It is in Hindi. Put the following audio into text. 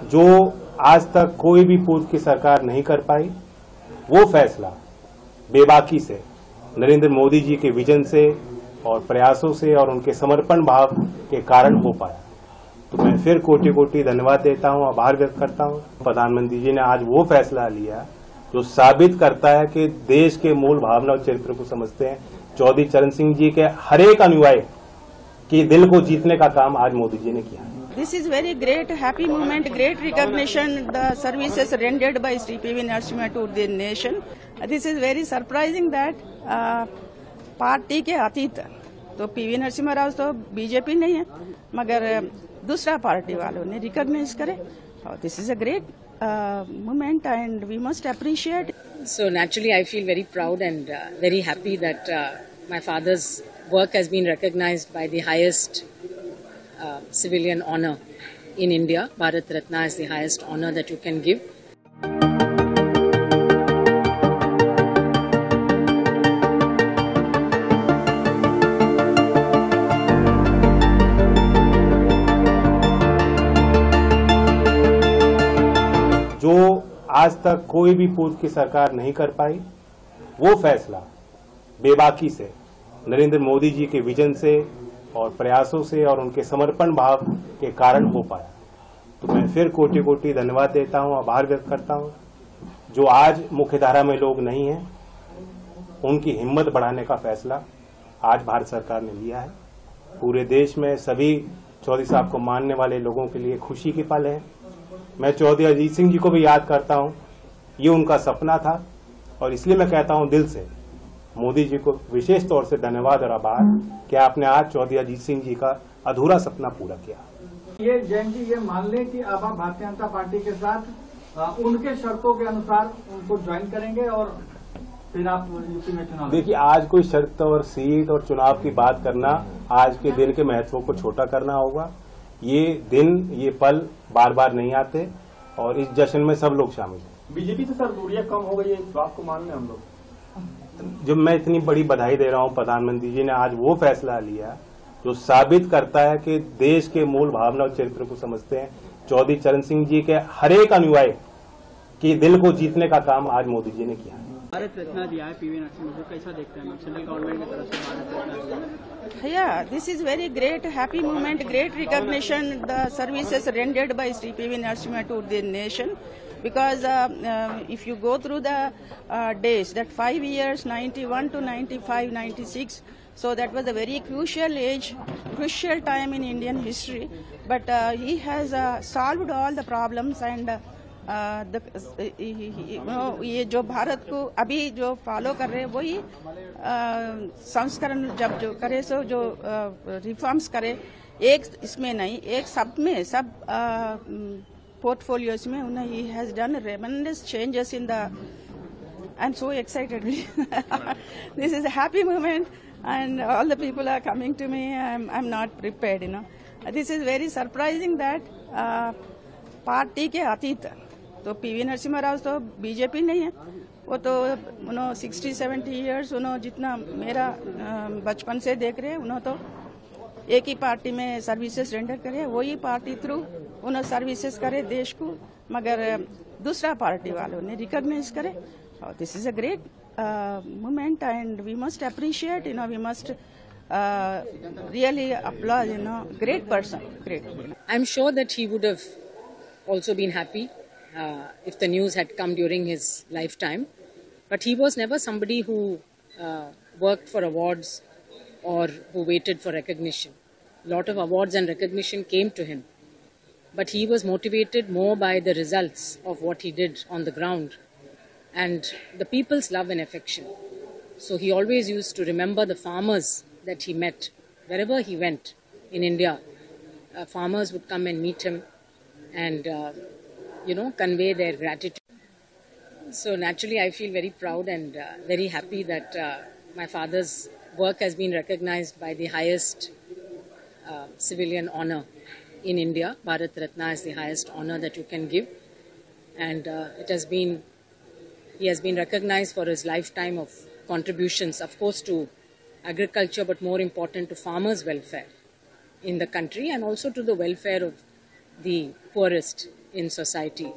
जो आज तक कोई भी पूर्व की सरकार नहीं कर पाई, वो फैसला बेबाकी से नरेंद्र मोदी जी के विजन से और प्रयासों से और उनके समर्पण भाव के कारण हो पाया। तो मैं फिर कोटि कोटि धन्यवाद देता हूं, आभार व्यक्त करता हूं। प्रधानमंत्री जी ने आज वो फैसला लिया जो साबित करता है कि देश के मूल भावना और चरित्र को समझते हैं। चौधरी चरण सिंह जी के हर एक अनुयायी के दिल को जीतने का काम आज मोदी जी ने किया। This is very great, happy moment, great recognition, the services rendered by Sri P.V. Narasimha to the nation. This is very surprising that party के अतीत तो पीवी नरसिम्हा राव तो बीजेपी नहीं है, मगर दूसरा पार्टी वालों ने रिकॉग्नाइज करे। This is a great moment and we must appreciate. So naturally I feel very proud and very happy that my father's work has been recognized by the highest civilian honor in India. Bharat Ratna is the highest honor that you can give. जो आज तक कोई भी पूर्व की सरकार नहीं कर पाई, वो फैसला बेबाकी से नरेंद्र मोदी जी के विजन से और प्रयासों से और उनके समर्पण भाव के कारण हो पाया। तो मैं फिर कोटि कोटि धन्यवाद देता हूं, आभार व्यक्त करता हूं। जो आज मुख्यधारा में लोग नहीं हैं, उनकी हिम्मत बढ़ाने का फैसला आज भारत सरकार ने लिया है। पूरे देश में सभी चौधरी साहब को मानने वाले लोगों के लिए खुशी की पल है। मैं चौधरी अजीत सिंह जी को भी याद करता हूं, ये उनका सपना था और इसलिए मैं कहता हूं दिल से मोदी जी को विशेष तौर से धन्यवाद और आभार कि आपने आज चौधरी अजीत सिंह जी का अधूरा सपना पूरा किया। ये जैन जी ये मान लें कि अब आप भारतीय जनता पार्टी के साथ उनके शर्तों के अनुसार उनको ज्वाइन करेंगे और फिर आप यूपी में चुनाव। देखिए, आज कोई शर्त और सीट और चुनाव की बात करना आज के दिन के महत्व को छोटा करना होगा। ये दिन, ये पल बार बार नहीं आते और इस जश्न में सब लोग शामिल हैं। बीजेपी से सर दूरियां कम हो गई है, इस बात को मान लें हम लोग। जब मैं इतनी बड़ी बधाई दे रहा हूं, प्रधानमंत्री जी ने आज वो फैसला लिया जो साबित करता है कि देश के मूल भावना और चरित्र को समझते हैं। चौधरी चरण सिंह जी के हर एक अनुयायी के दिल को जीतने का काम आज मोदी जी ने किया। भारत रत्ना दिया है पीवी नरसिम्हा को, कैसा देखते हैं सेंट्रल गवर्नमेंट की तरफ से Bharat Ratna? Yeah, this is very great, happy moment, great recognition, the services rendered by Sri P.V. Narasimha to the nation. Because if you go through the days, that 5 years, 91 to 95, 96, so that was a very crucial age, crucial time in Indian history. But he has solved all the problems and ये जो भारत को अभी जो फॉलो कर रहे हैं वही संस्करण जब जो करे सो जो रिफॉर्म्स करे, एक इसमें नहीं, एक सब में, सब portfolios में उन्हें he has done tremendous changes in the. I'm so excited. This is a happy moment and all the people are coming to me. I'm not prepared, you know. This is very surprising that party के अतीत तो पीवी नरसिम्हा राव तो बीजेपी नहीं है, वो तो 60-70 इयर्स उन्होंने जितना मेरा बचपन से देख रहे हैं, उन्होंने तो एक ही पार्टी में सर्विसेज रेंडर करे, वही पार्टी थ्रू उन्होंने सर्विसेज करे देश को, मगर दूसरा पार्टी वालों ने रिकॉग्नाइज करे। This is a great moment and we must appreciate, we must really applaud, great person, great. I'm sure that he would have also been happy if the news had come during his lifetime. But he was never somebody who worked for awards or who waited for recognition. A lot of awards and recognition came to him. But he was motivated more by the results of what he did on the ground and the people's love and affection. So he always used to remember the farmers that he met. Wherever he went in India, farmers would come and meet him and convey their gratitude. So naturally I feel very proud and very happy that my father's work has been recognized by the highest civilian honor in India. Bharat Ratna is the highest honor that you can give, and he has been recognized for his lifetime of contributions, of course, to agriculture, but more important to farmers' welfare in the country and also to the welfare of the poorest in society.